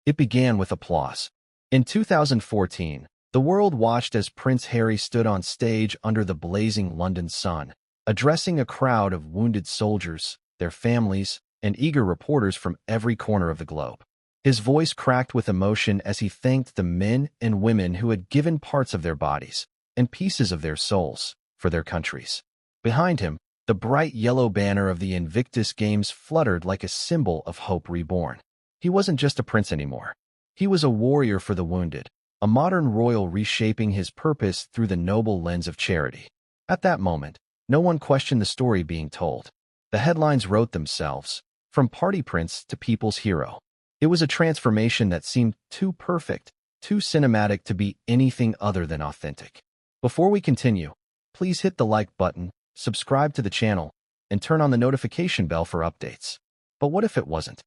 It began with applause. In 2014, the world watched as Prince Harry stood on stage under the blazing London sun, addressing a crowd of wounded soldiers, their families, and eager reporters from every corner of the globe. His voice cracked with emotion as he thanked the men and women who had given parts of their bodies and pieces of their souls for their countries. Behind him, the bright yellow banner of the Invictus Games fluttered like a symbol of hope reborn. He wasn't just a prince anymore. He was a warrior for the wounded, a modern royal reshaping his purpose through the noble lens of charity. At that moment, no one questioned the story being told. The headlines wrote themselves, from party prince to people's hero. It was a transformation that seemed too perfect, too cinematic to be anything other than authentic. Before we continue, please hit the like button, subscribe to the channel, and turn on the notification bell for updates. But what if it wasn't?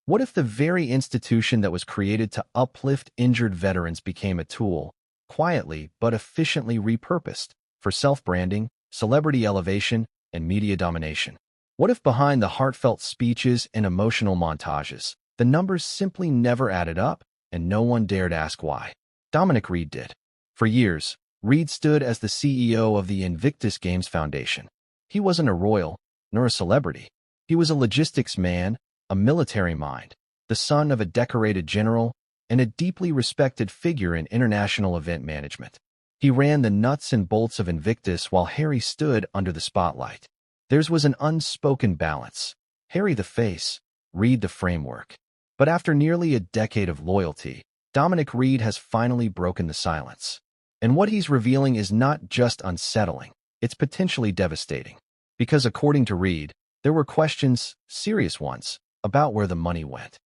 What if the very institution that was created to uplift injured veterans became a tool, quietly but efficiently repurposed, for self-branding, celebrity elevation, and media domination? What if behind the heartfelt speeches and emotional montages, the numbers simply never added up, and no one dared ask why? Dominic Reid did. For years, Reid stood as the CEO of the Invictus Games Foundation. He wasn't a royal, nor a celebrity. He was a logistics man, a military mind, the son of a decorated general, and a deeply respected figure in international event management. He ran the nuts and bolts of Invictus while Harry stood under the spotlight. Theirs was an unspoken balance. Harry the face, Reid the framework. But after nearly a decade of loyalty, Dominic Reid has finally broken the silence. And what he's revealing is not just unsettling, it's potentially devastating. Because according to Reid, there were questions, serious ones, about where the money went.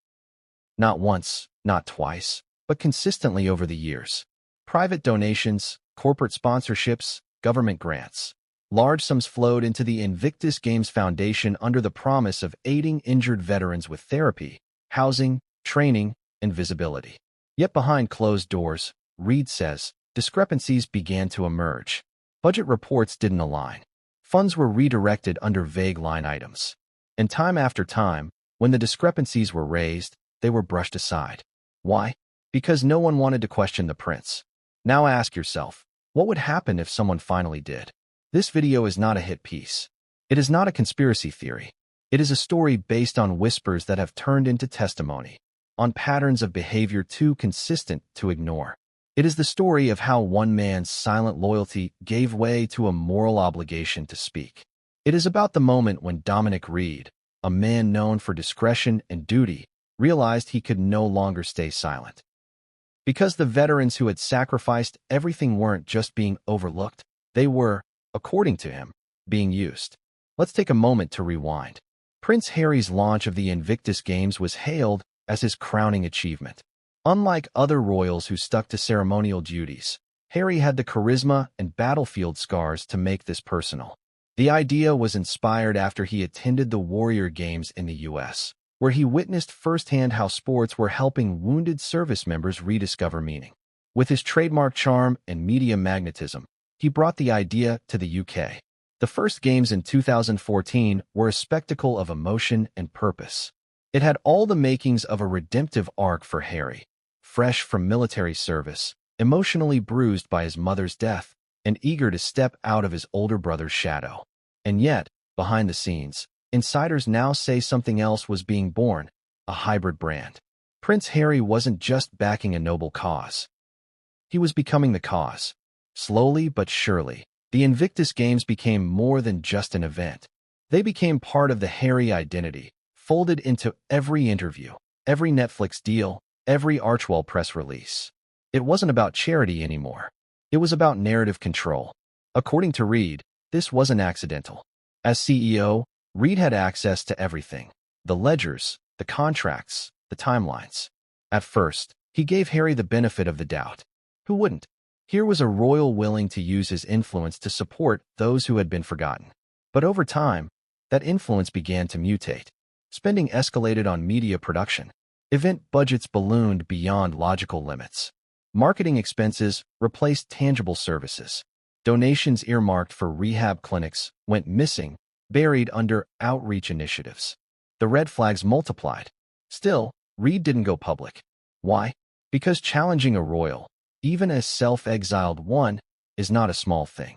Not once, not twice, but consistently over the years. Private donations, corporate sponsorships, government grants. Large sums flowed into the Invictus Games Foundation under the promise of aiding injured veterans with therapy, housing, training, and visibility. Yet behind closed doors, Reid says, discrepancies began to emerge. Budget reports didn't align. Funds were redirected under vague line items. And time after time, when the discrepancies were raised, they were brushed aside. Why? Because no one wanted to question the prince. Now ask yourself, what would happen if someone finally did? This video is not a hit piece. It is not a conspiracy theory. It is a story based on whispers that have turned into testimony, on patterns of behavior too consistent to ignore. It is the story of how one man's silent loyalty gave way to a moral obligation to speak. It is about the moment when Dominic Reid, a man known for discretion and duty, realized he could no longer stay silent. Because the veterans who had sacrificed everything weren't just being overlooked, they were, according to him, being used. Let's take a moment to rewind. Prince Harry's launch of the Invictus Games was hailed as his crowning achievement. Unlike other royals who stuck to ceremonial duties, Harry had the charisma and battlefield scars to make this personal. The idea was inspired after he attended the Warrior Games in the U.S., where he witnessed firsthand how sports were helping wounded service members rediscover meaning. With his trademark charm and media magnetism, he brought the idea to the UK. The first games in 2014 were a spectacle of emotion and purpose. It had all the makings of a redemptive arc for Harry. Fresh from military service, emotionally bruised by his mother's death, and eager to step out of his older brother's shadow. And yet, behind the scenes, insiders now say something else was being born, a hybrid brand. Prince Harry wasn't just backing a noble cause. He was becoming the cause. Slowly but surely, the Invictus Games became more than just an event. They became part of the Harry identity, folded into every interview, every Netflix deal, every Archwell press release. It wasn't about charity anymore. It was about narrative control. According to Reid, this wasn't accidental. As CEO, Reid had access to everything: the ledgers, the contracts, the timelines. At first, he gave Harry the benefit of the doubt. Who wouldn't? Here was a royal willing to use his influence to support those who had been forgotten. But over time, that influence began to mutate. Spending escalated on media production. Event budgets ballooned beyond logical limits. Marketing expenses replaced tangible services. Donations earmarked for rehab clinics went missing, buried under outreach initiatives. The red flags multiplied. Still, Reid didn't go public. Why? Because challenging a royal, even a self-exiled one, is not a small thing.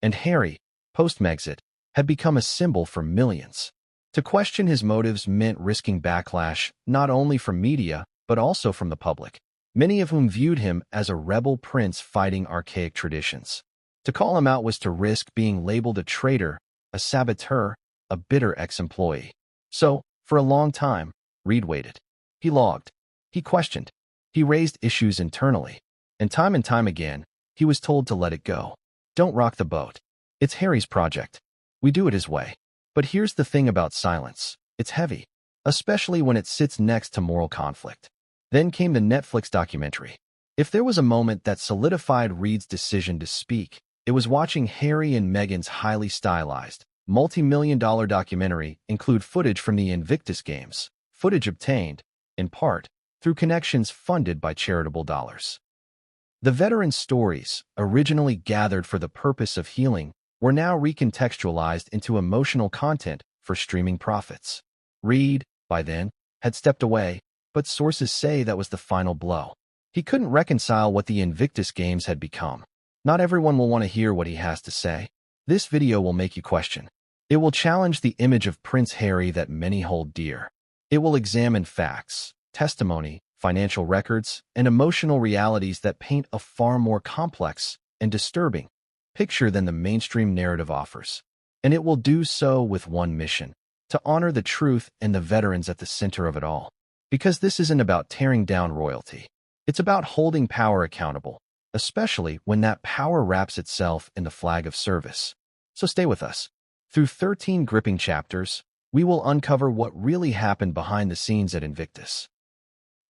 And Harry, post-Megxit, had become a symbol for millions. To question his motives meant risking backlash not only from media, but also from the public, many of whom viewed him as a rebel prince fighting archaic traditions. To call him out was to risk being labeled a traitor, a saboteur, a bitter ex-employee. So, for a long time, Reid waited. He logged. He questioned. He raised issues internally. And time again, he was told to let it go. Don't rock the boat. It's Harry's project. We do it his way. But here's the thing about silence. It's heavy, especially when it sits next to moral conflict. Then came the Netflix documentary. If there was a moment that solidified Reid's decision to speak, it was watching Harry and Meghan's highly stylized, multi-million-dollar documentary include footage from the Invictus games, footage obtained, in part, through connections funded by charitable dollars. The veteran stories, originally gathered for the purpose of healing, were now recontextualized into emotional content for streaming profits. Reid, by then, had stepped away, but sources say that was the final blow. He couldn't reconcile what the Invictus games had become. Not everyone will want to hear what he has to say. This video will make you question. It will challenge the image of Prince Harry that many hold dear. It will examine facts, testimony, financial records, and emotional realities that paint a far more complex and disturbing picture than the mainstream narrative offers. And it will do so with one mission: to honor the truth and the veterans at the center of it all. Because this isn't about tearing down royalty. It's about holding power accountable, especially when that power wraps itself in the flag of service. So stay with us. Through 13 gripping chapters, we will uncover what really happened behind the scenes at Invictus.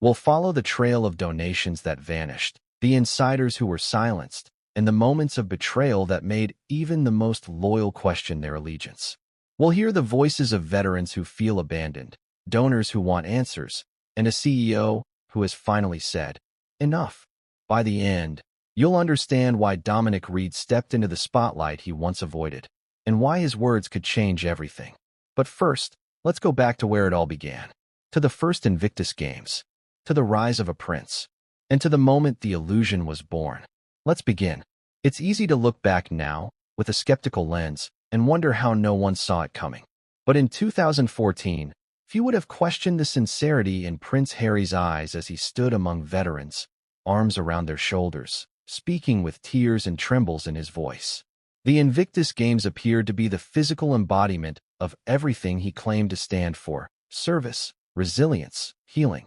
We'll follow the trail of donations that vanished, the insiders who were silenced, and the moments of betrayal that made even the most loyal question their allegiance. We'll hear the voices of veterans who feel abandoned, donors who want answers, and a CEO who has finally said, enough. By the end, you'll understand why Dominic Reid stepped into the spotlight he once avoided, and why his words could change everything. But first, let's go back to where it all began. To the first Invictus Games, to the rise of a prince, and to the moment the illusion was born. Let's begin. It's easy to look back now, with a skeptical lens, and wonder how no one saw it coming. But in 2014, few would have questioned the sincerity in Prince Harry's eyes as he stood among veterans, arms around their shoulders, speaking with tears and trembles in his voice. The Invictus Games appeared to be the physical embodiment of everything he claimed to stand for: service, resilience, healing.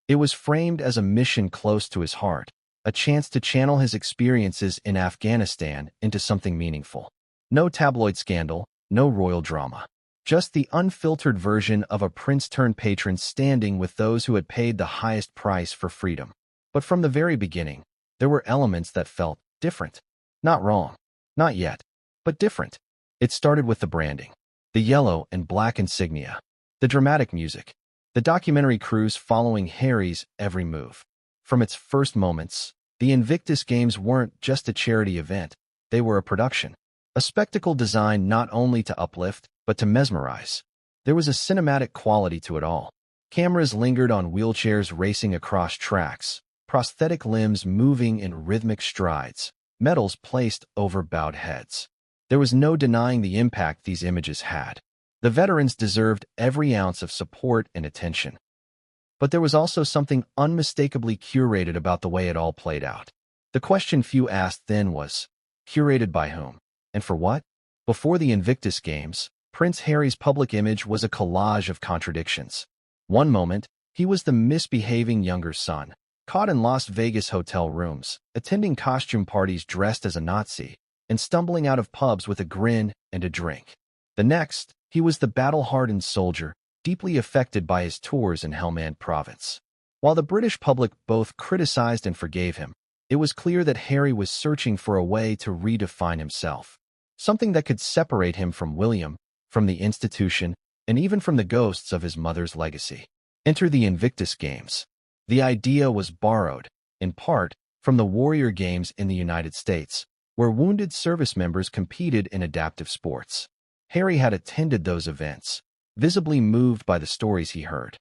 It was framed as a mission close to his heart, a chance to channel his experiences in Afghanistan into something meaningful. No tabloid scandal, no royal drama. Just the unfiltered version of a prince-turned-patron standing with those who had paid the highest price for freedom. But from the very beginning, there were elements that felt different. Not wrong. Not yet. But different. It started with the branding. The yellow and black insignia. The dramatic music. The documentary crews following Harry's every move. From its first moments, the Invictus Games weren't just a charity event. They were a production. A spectacle designed not only to uplift, but to mesmerize. There was a cinematic quality to it all. Cameras lingered on wheelchairs racing across tracks, prosthetic limbs moving in rhythmic strides, medals placed over bowed heads. There was no denying the impact these images had. The veterans deserved every ounce of support and attention. But there was also something unmistakably curated about the way it all played out. The question few asked then was, curated by whom? And for what? Before the Invictus Games, Prince Harry's public image was a collage of contradictions. One moment, he was the misbehaving younger son, caught in Las Vegas hotel rooms, attending costume parties dressed as a Nazi, and stumbling out of pubs with a grin and a drink. The next, he was the battle-hardened soldier, deeply affected by his tours in Helmand Province. While the British public both criticized and forgave him, it was clear that Harry was searching for a way to redefine himself. Something that could separate him from William, from the institution, and even from the ghosts of his mother's legacy. Enter the Invictus Games. The idea was borrowed, in part, from the Warrior Games in the United States, where wounded service members competed in adaptive sports. Harry had attended those events, visibly moved by the stories he heard.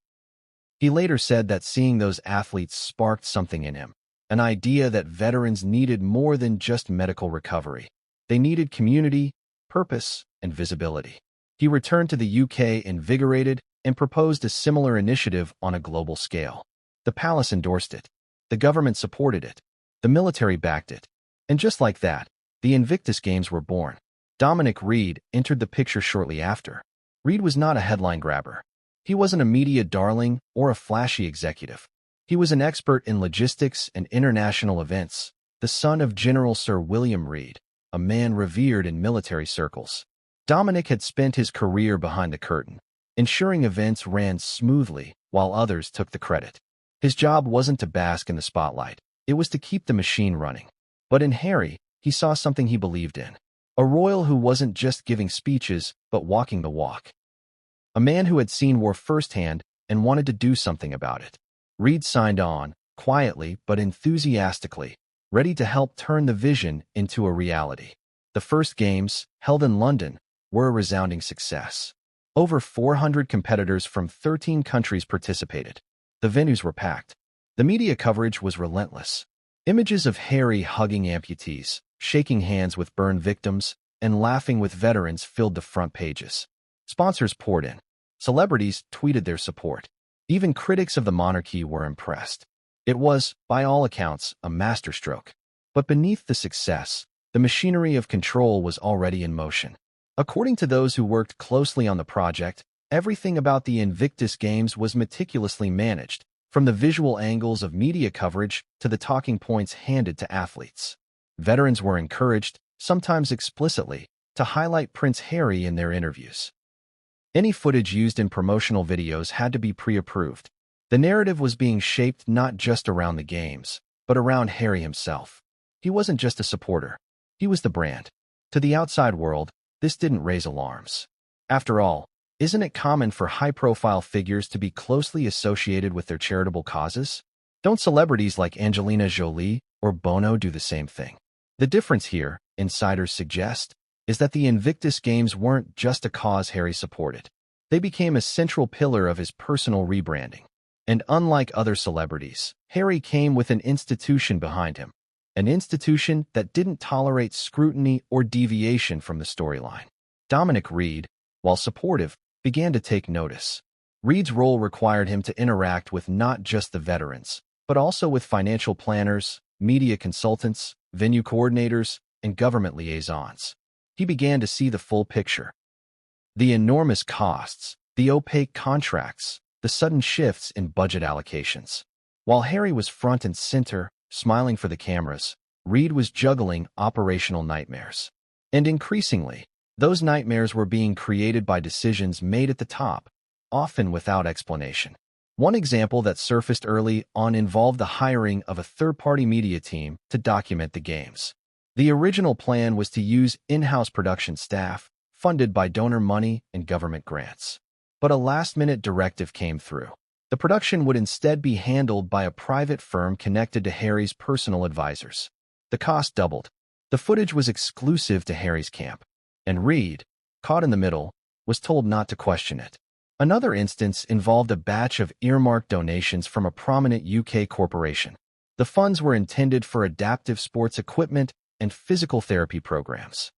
He later said that seeing those athletes sparked something in him, an idea that veterans needed more than just medical recovery. They needed community, purpose, and visibility. He returned to the UK invigorated and proposed a similar initiative on a global scale. The palace endorsed it. The government supported it. The military backed it. And just like that, the Invictus Games were born. Dominic Reid entered the picture shortly after. Reid was not a headline grabber. He wasn't a media darling or a flashy executive. He was an expert in logistics and international events, the son of General Sir William Reid, a man revered in military circles. Dominic had spent his career behind the curtain, ensuring events ran smoothly while others took the credit. His job wasn't to bask in the spotlight. It was to keep the machine running. But in Harry, he saw something he believed in. A royal who wasn't just giving speeches, but walking the walk. A man who had seen war firsthand and wanted to do something about it. Reid signed on, quietly but enthusiastically, ready to help turn the vision into a reality. The first games, held in London, were a resounding success. Over 400 competitors from 13 countries participated. The venues were packed. The media coverage was relentless. Images of Harry hugging amputees, shaking hands with burn victims, and laughing with veterans filled the front pages. Sponsors poured in. Celebrities tweeted their support. Even critics of the monarchy were impressed. It was, by all accounts, a masterstroke. But beneath the success, the machinery of control was already in motion. According to those who worked closely on the project, everything about the Invictus Games was meticulously managed, from the visual angles of media coverage to the talking points handed to athletes. Veterans were encouraged, sometimes explicitly, to highlight Prince Harry in their interviews. Any footage used in promotional videos had to be pre-approved. The narrative was being shaped not just around the games, but around Harry himself. He wasn't just a supporter. He was the brand. To the outside world, this didn't raise alarms. After all, isn't it common for high-profile figures to be closely associated with their charitable causes? Don't celebrities like Angelina Jolie or Bono do the same thing? The difference here, insiders suggest, is that the Invictus Games weren't just a cause Harry supported. They became a central pillar of his personal rebranding. And unlike other celebrities, Harry came with an institution behind him. An institution that didn't tolerate scrutiny or deviation from the storyline. Dominic Reid, while supportive, began to take notice. Reid's role required him to interact with not just the veterans, but also with financial planners, media consultants, venue coordinators, and government liaisons. He began to see the full picture. The enormous costs, the opaque contracts, the sudden shifts in budget allocations. While Harry was front and center, smiling for the cameras, Reid was juggling operational nightmares. And increasingly, those nightmares were being created by decisions made at the top, often without explanation. One example that surfaced early on involved the hiring of a third-party media team to document the games. The original plan was to use in-house production staff, funded by donor money and government grants. But a last-minute directive came through. The production would instead be handled by a private firm connected to Harry's personal advisors. The cost doubled. The footage was exclusive to Harry's camp. And Reid, caught in the middle, was told not to question it. Another instance involved a batch of earmarked donations from a prominent UK corporation. The funds were intended for adaptive sports equipment and physical therapy programs.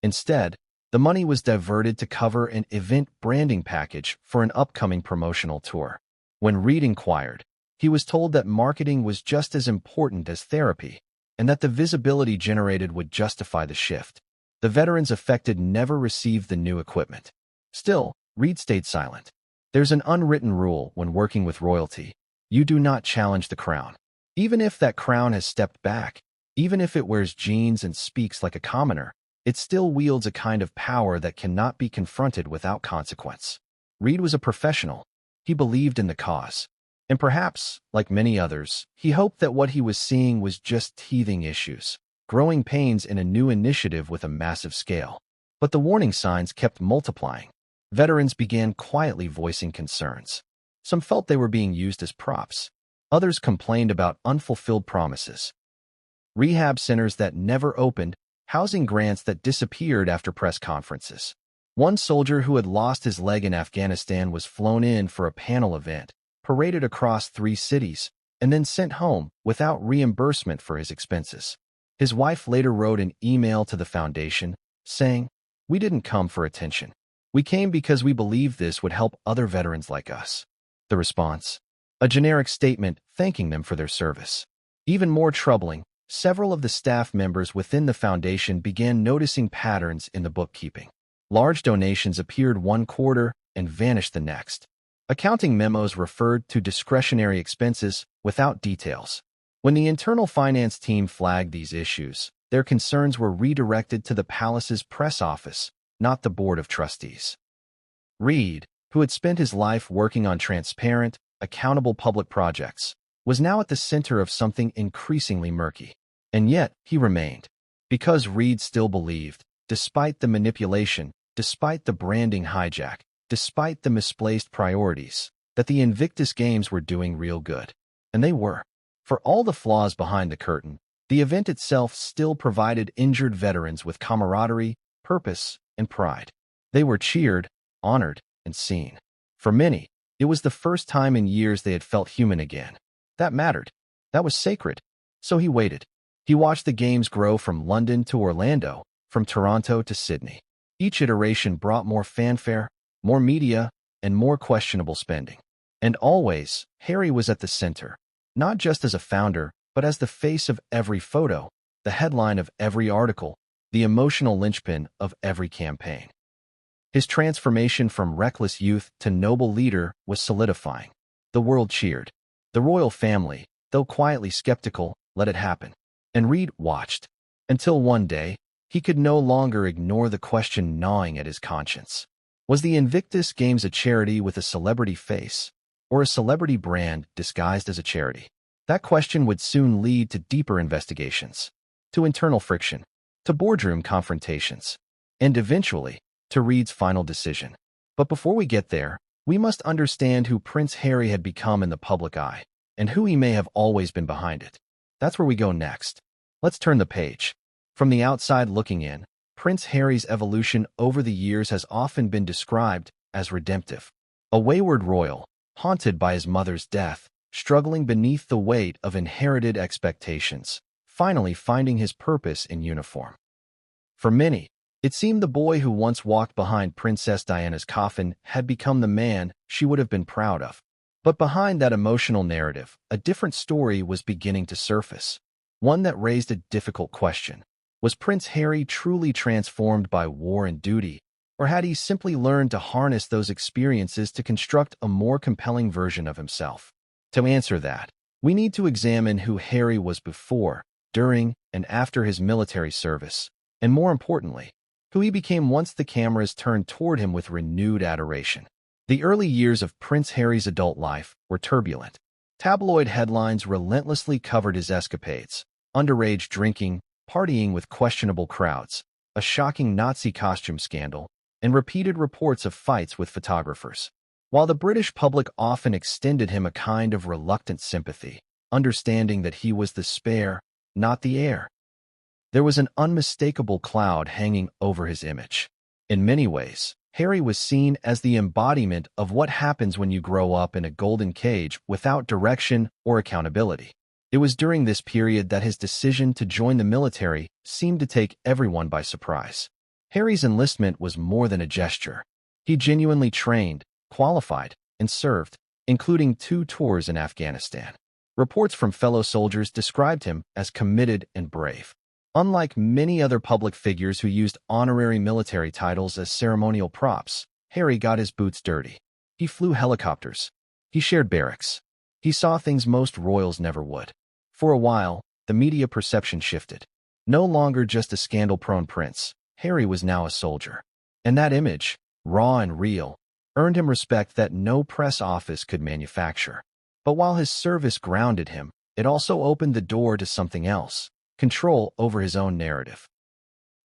Instead, the money was diverted to cover an event branding package for an upcoming promotional tour. When Reid inquired, he was told that marketing was just as important as therapy, and that the visibility generated would justify the shift. The veterans affected never received the new equipment. Still, Reid stayed silent. There's an unwritten rule when working with royalty. You do not challenge the crown. Even if that crown has stepped back, even if it wears jeans and speaks like a commoner, it still wields a kind of power that cannot be confronted without consequence. Reid was a professional. He believed in the cause. And perhaps, like many others, he hoped that what he was seeing was just teething issues, growing pains in a new initiative with a massive scale. But the warning signs kept multiplying. Veterans began quietly voicing concerns. Some felt they were being used as props. Others complained about unfulfilled promises. Rehab centers that never opened, housing grants that disappeared after press conferences. One soldier who had lost his leg in Afghanistan was flown in for a panel event, paraded across 3 cities, and then sent home without reimbursement for his expenses. His wife later wrote an email to the foundation, saying, "We didn't come for attention. We came because we believe this would help other veterans like us." The response? A generic statement thanking them for their service. Even more troubling, several of the staff members within the foundation began noticing patterns in the bookkeeping. Large donations appeared one quarter and vanished the next. Accounting memos referred to discretionary expenses without details. When the internal finance team flagged these issues, their concerns were redirected to the palace's press office, not the board of trustees. Reid, who had spent his life working on transparent, accountable public projects, was now at the center of something increasingly murky. And yet, he remained. Because Reid still believed, despite the manipulation, despite the branding hijack, despite the misplaced priorities, that the Invictus Games were doing real good. And they were. For all the flaws behind the curtain, the event itself still provided injured veterans with camaraderie, purpose, and pride. They were cheered, honored, and seen. For many, it was the first time in years they had felt human again. That mattered. That was sacred. So he waited. He watched the games grow from London to Orlando, from Toronto to Sydney. Each iteration brought more fanfare, more media, and more questionable spending. And always, Harry was at the center, not just as a founder, but as the face of every photo, the headline of every article, the emotional linchpin of every campaign. His transformation from reckless youth to noble leader was solidifying. The world cheered. The royal family, though quietly skeptical, let it happen. And Reid watched. Until one day, he could no longer ignore the question gnawing at his conscience. Was the Invictus Games a charity with a celebrity face, or a celebrity brand disguised as a charity? That question would soon lead to deeper investigations, to internal friction, to boardroom confrontations, and eventually, to Reid's final decision. But before we get there, we must understand who Prince Harry had become in the public eye, and who he may have always been behind it. That's where we go next. Let's turn the page. From the outside looking in, Prince Harry's evolution over the years has often been described as redemptive. A wayward royal, haunted by his mother's death, struggling beneath the weight of inherited expectations, finally finding his purpose in uniform. For many, it seemed the boy who once walked behind Princess Diana's coffin had become the man she would have been proud of. But behind that emotional narrative, a different story was beginning to surface, one that raised a difficult question. Was Prince Harry truly transformed by war and duty, or had he simply learned to harness those experiences to construct a more compelling version of himself? To answer that, we need to examine who Harry was before, during, and after his military service, and more importantly, who he became once the cameras turned toward him with renewed adoration. The early years of Prince Harry's adult life were turbulent. Tabloid headlines relentlessly covered his escapades, underage drinking, partying with questionable crowds, a shocking Nazi costume scandal, and repeated reports of fights with photographers. While the British public often extended him a kind of reluctant sympathy, understanding that he was the spare, not the heir, there was an unmistakable cloud hanging over his image. In many ways, Harry was seen as the embodiment of what happens when you grow up in a golden cage without direction or accountability. It was during this period that his decision to join the military seemed to take everyone by surprise. Harry's enlistment was more than a gesture. He genuinely trained, qualified, and served, including 2 tours in Afghanistan. Reports from fellow soldiers described him as committed and brave. Unlike many other public figures who used honorary military titles as ceremonial props, Harry got his boots dirty. He flew helicopters. He shared barracks. He saw things most royals never would. For a while, the media perception shifted. No longer just a scandal-prone prince, Harry was now a soldier. And that image, raw and real, earned him respect that no press office could manufacture. But while his service grounded him, it also opened the door to something else: control over his own narrative.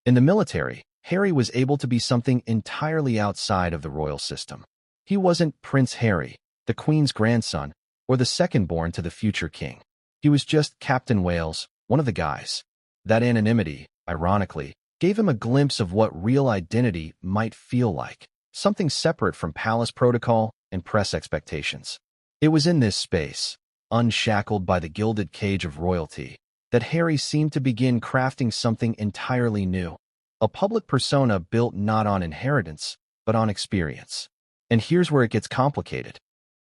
In the military, Harry was able to be something entirely outside of the royal system. He wasn't Prince Harry, the Queen's grandson, or the second-born to the future king. He was just Captain Wales, one of the guys. That anonymity, ironically, gave him a glimpse of what real identity might feel like, something separate from palace protocol and press expectations. It was in this space, unshackled by the gilded cage of royalty, that Harry seemed to begin crafting something entirely new. A public persona built not on inheritance, but on experience. And here's where it gets complicated.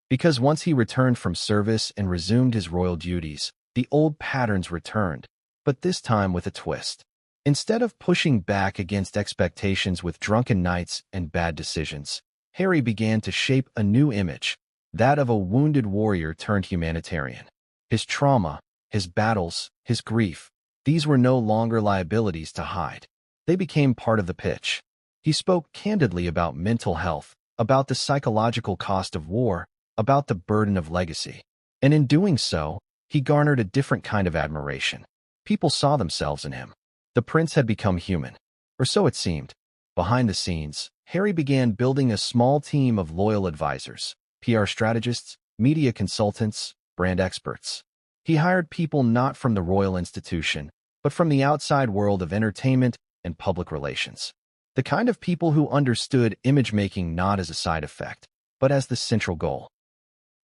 Because once he returned from service and resumed his royal duties, the old patterns returned, but this time with a twist. Instead of pushing back against expectations with drunken nights and bad decisions, Harry began to shape a new image, that of a wounded warrior turned humanitarian. His trauma, his battles, his grief, these were no longer liabilities to hide. They became part of the pitch. He spoke candidly about mental health, about the psychological cost of war, about the burden of legacy. And in doing so, he garnered a different kind of admiration. People saw themselves in him. The prince had become human, or so it seemed. Behind the scenes, Harry began building a small team of loyal advisors, PR strategists, media consultants, brand experts. He hired people not from the royal institution, but from the outside world of entertainment and public relations. The kind of people who understood image-making not as a side effect, but as the central goal.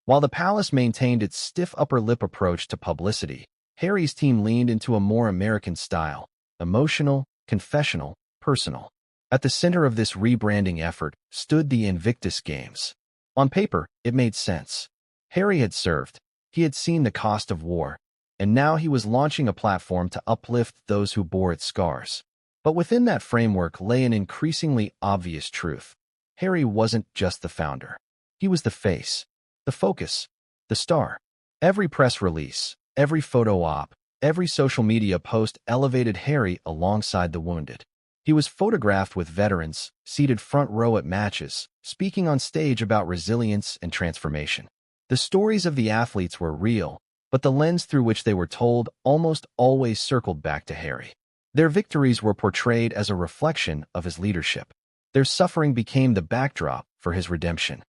While the palace maintained its stiff upper lip approach to publicity, Harry's team leaned into a more American style, emotional, confessional, personal. At the center of this rebranding effort stood the Invictus Games. On paper, it made sense. Harry had served, he had seen the cost of war, and now he was launching a platform to uplift those who bore its scars. But within that framework lay an increasingly obvious truth. Harry wasn't just the founder. He was the face, the focus, the star. Every press release, every photo op, every social media post elevated Harry alongside the wounded. He was photographed with veterans, seated front row at matches, speaking on stage about resilience and transformation. The stories of the athletes were real, but the lens through which they were told almost always circled back to Harry. Their victories were portrayed as a reflection of his leadership. Their suffering became the backdrop for his redemption.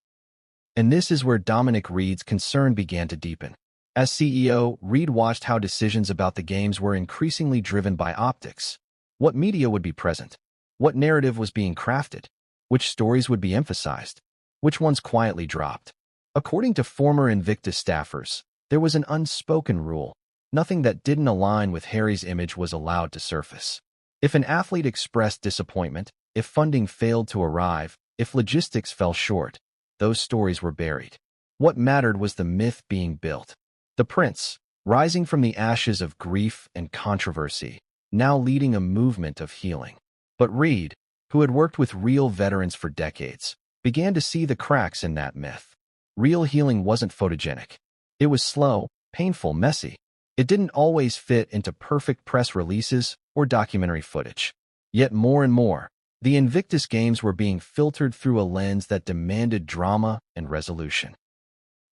And this is where Dominic Reid's concern began to deepen. As CEO, Reid watched how decisions about the games were increasingly driven by optics. What media would be present? What narrative was being crafted? Which stories would be emphasized? Which ones quietly dropped? According to former Invictus staffers, there was an unspoken rule. Nothing that didn't align with Harry's image was allowed to surface. If an athlete expressed disappointment, if funding failed to arrive, if logistics fell short, those stories were buried. What mattered was the myth being built. The prince, rising from the ashes of grief and controversy, now leading a movement of healing. But Reid, who had worked with real veterans for decades, began to see the cracks in that myth. Real healing wasn't photogenic. It was slow, painful, messy. It didn't always fit into perfect press releases or documentary footage. Yet more and more, the Invictus Games were being filtered through a lens that demanded drama and resolution.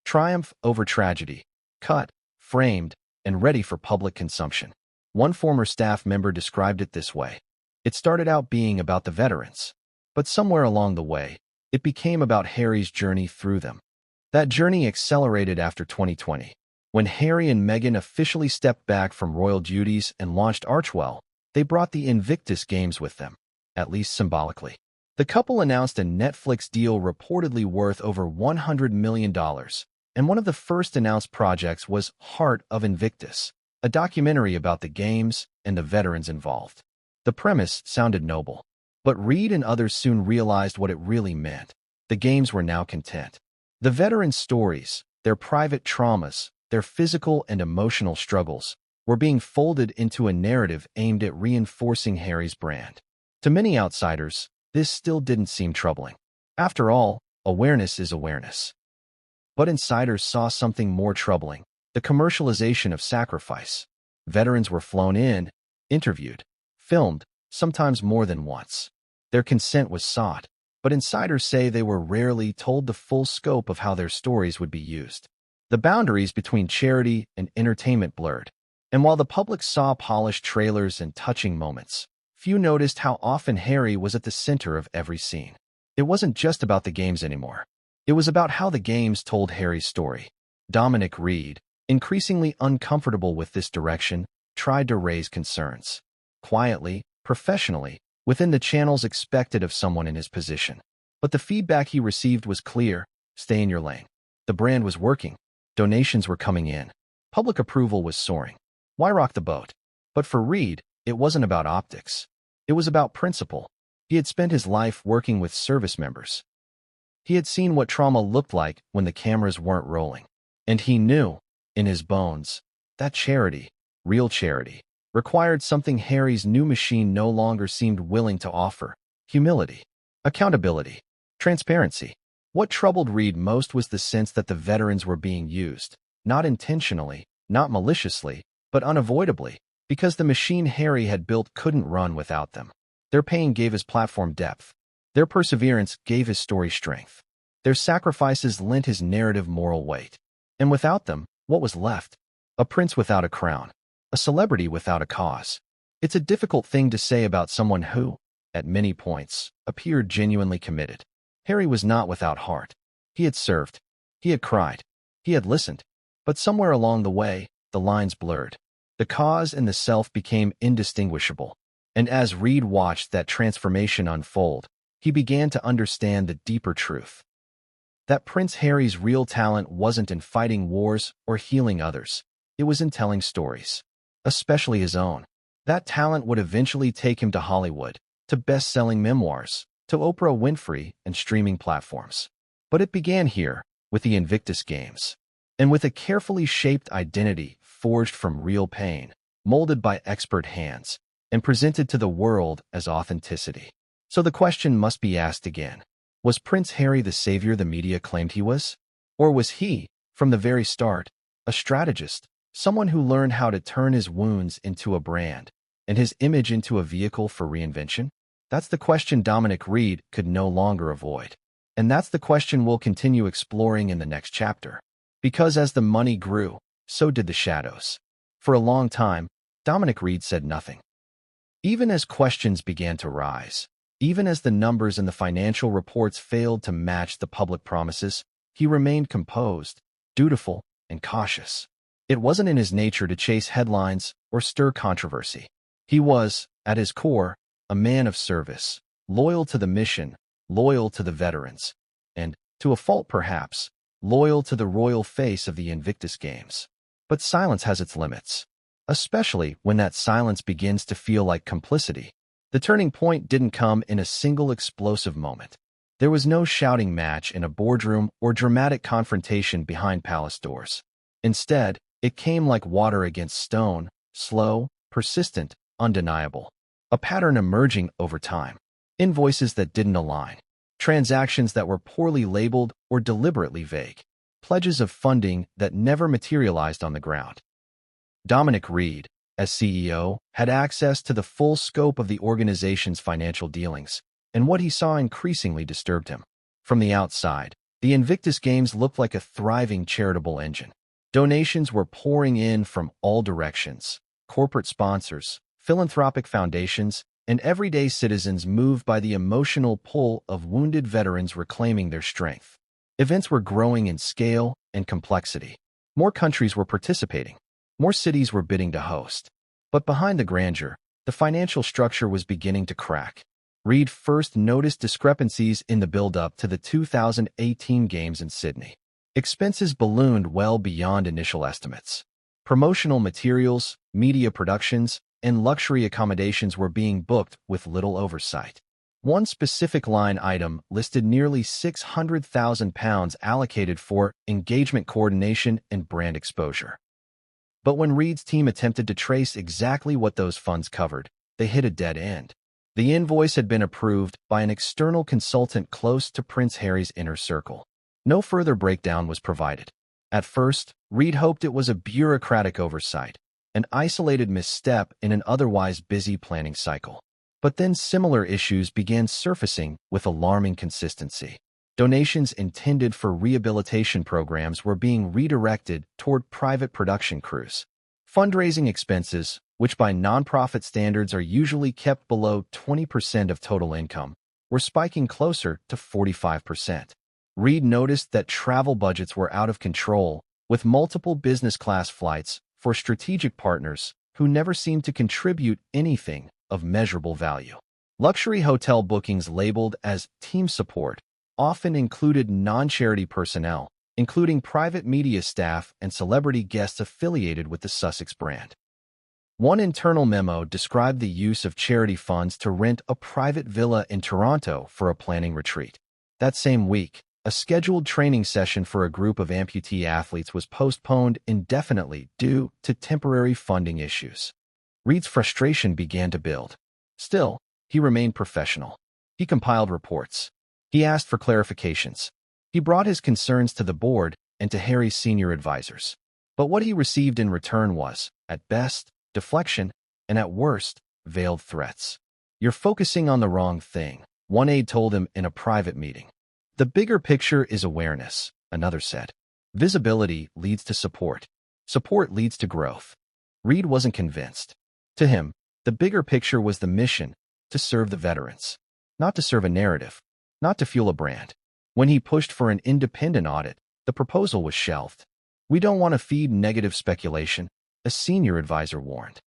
Triumph over tragedy, cut, framed, and ready for public consumption. One former staff member described it this way. It started out being about the veterans, but somewhere along the way, it became about Harry's journey through them. That journey accelerated after 2020, when Harry and Meghan officially stepped back from royal duties and launched Archewell. They brought the Invictus Games with them, at least symbolically. The couple announced a Netflix deal reportedly worth over $100 million, and one of the first announced projects was Heart of Invictus, a documentary about the games and the veterans involved. The premise sounded noble, but Reid and others soon realized what it really meant. The games were now content. The veterans' stories, their private traumas, their physical and emotional struggles, were being folded into a narrative aimed at reinforcing Harry's brand. To many outsiders, this still didn't seem troubling. After all, awareness is awareness. But insiders saw something more troubling: the commercialization of sacrifice. Veterans were flown in, interviewed, filmed, sometimes more than once. Their consent was sought, but insiders say they were rarely told the full scope of how their stories would be used. The boundaries between charity and entertainment blurred, and while the public saw polished trailers and touching moments, few noticed how often Harry was at the center of every scene. It wasn't just about the games anymore. It was about how the games told Harry's story. Dominic Reid, increasingly uncomfortable with this direction, tried to raise concerns. Quietly, professionally, within the channels expected of someone in his position. But the feedback he received was clear: stay in your lane. The brand was working. Donations were coming in. Public approval was soaring. Why rock the boat? But for Reid, it wasn't about optics. It was about principle. He had spent his life working with service members. He had seen what trauma looked like when the cameras weren't rolling. And he knew, in his bones, that charity, real charity, required something Harry's new machine no longer seemed willing to offer: humility, accountability, transparency. What troubled Reid most was the sense that the veterans were being used, not intentionally, not maliciously, but unavoidably, because the machine Harry had built couldn't run without them. Their pain gave his platform depth. Their perseverance gave his story strength. Their sacrifices lent his narrative moral weight. And without them, what was left? A prince without a crown. A celebrity without a cause. It's a difficult thing to say about someone who, at many points, appeared genuinely committed. Harry was not without heart. He had served. He had cried. He had listened. But somewhere along the way, the lines blurred. The cause and the self became indistinguishable. And as Reid watched that transformation unfold, he began to understand the deeper truth. That Prince Harry's real talent wasn't in fighting wars or healing others. It was in telling stories, especially his own. That talent would eventually take him to Hollywood, to best-selling memoirs, to Oprah Winfrey and streaming platforms. But it began here, with the Invictus Games. And with a carefully shaped identity forged from real pain, molded by expert hands, and presented to the world as authenticity. So the question must be asked again. Was Prince Harry the savior the media claimed he was? Or was he, from the very start, a strategist, someone who learned how to turn his wounds into a brand, and his image into a vehicle for reinvention? That's the question Dominic Reid could no longer avoid. And that's the question we'll continue exploring in the next chapter. Because as the money grew, so did the shadows. For a long time, Dominic Reid said nothing. Even as questions began to rise, even as the numbers and the financial reports failed to match the public promises, he remained composed, dutiful, and cautious. It wasn't in his nature to chase headlines or stir controversy. He was, at his core, a man of service, loyal to the mission, loyal to the veterans, and, to a fault perhaps, loyal to the royal face of the Invictus Games. But silence has its limits, especially when that silence begins to feel like complicity. The turning point didn't come in a single explosive moment. There was no shouting match in a boardroom or dramatic confrontation behind palace doors. Instead, it came like water against stone, slow, persistent, undeniable. A pattern emerging over time. Invoices that didn't align. Transactions that were poorly labeled or deliberately vague. Pledges of funding that never materialized on the ground. Dominic Reid, as CEO, had access to the full scope of the organization's financial dealings, and what he saw increasingly disturbed him. From the outside, the Invictus Games looked like a thriving charitable engine. Donations were pouring in from all directions: corporate sponsors, philanthropic foundations, and everyday citizens moved by the emotional pull of wounded veterans reclaiming their strength. Events were growing in scale and complexity. More countries were participating. More cities were bidding to host. But behind the grandeur, the financial structure was beginning to crack. Reid first noticed discrepancies in the build-up to the 2018 Games in Sydney. Expenses ballooned well beyond initial estimates. Promotional materials, media productions, and luxury accommodations were being booked with little oversight. One specific line item listed nearly £600,000 allocated for engagement coordination and brand exposure. But when Reid's team attempted to trace exactly what those funds covered, they hit a dead end. The invoice had been approved by an external consultant close to Prince Harry's inner circle. No further breakdown was provided. At first, Reid hoped it was a bureaucratic oversight, an isolated misstep in an otherwise busy planning cycle. But then similar issues began surfacing with alarming consistency. Donations intended for rehabilitation programs were being redirected toward private production crews. Fundraising expenses, which by nonprofit standards are usually kept below 20% of total income, were spiking closer to 45%. Reid noticed that travel budgets were out of control, with multiple business-class flights for strategic partners who never seemed to contribute anything of measurable value. Luxury hotel bookings labeled as team support often included non-charity personnel, including private media staff and celebrity guests affiliated with the Sussex brand. One internal memo described the use of charity funds to rent a private villa in Toronto for a planning retreat. That same week, a scheduled training session for a group of amputee athletes was postponed indefinitely due to temporary funding issues. Reid's frustration began to build. Still, he remained professional. He compiled reports. He asked for clarifications. He brought his concerns to the board and to Harry's senior advisors. But what he received in return was, at best, deflection, and at worst, veiled threats. "You're focusing on the wrong thing," one aide told him in a private meeting. "The bigger picture is awareness," another said. "Visibility leads to support. Support leads to growth." Reid wasn't convinced. To him, the bigger picture was the mission: to serve the veterans. Not to serve a narrative. Not to fuel a brand. When he pushed for an independent audit, the proposal was shelved. "We don't want to feed negative speculation," a senior advisor warned.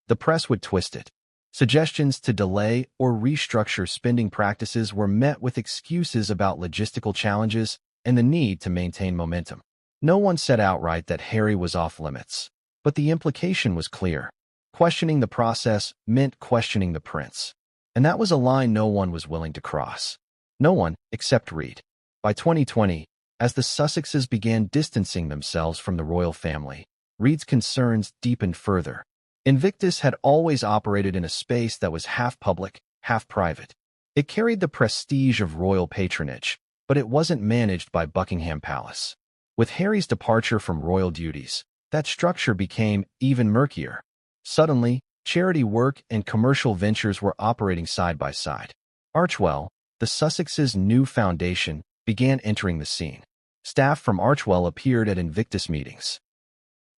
The press would twist it. Suggestions to delay or restructure spending practices were met with excuses about logistical challenges and the need to maintain momentum. No one said outright that Harry was off limits, but the implication was clear. Questioning the process meant questioning the prince. And that was a line no one was willing to cross. No one, except Reid. By 2020, as the Sussexes began distancing themselves from the royal family, Reid's concerns deepened further. Invictus had always operated in a space that was half public, half private. It carried the prestige of royal patronage, but it wasn't managed by Buckingham Palace. With Harry's departure from royal duties, that structure became even murkier. Suddenly, charity work and commercial ventures were operating side by side. Archewell, the Sussexes' new foundation, began entering the scene. Staff from Archewell appeared at Invictus meetings.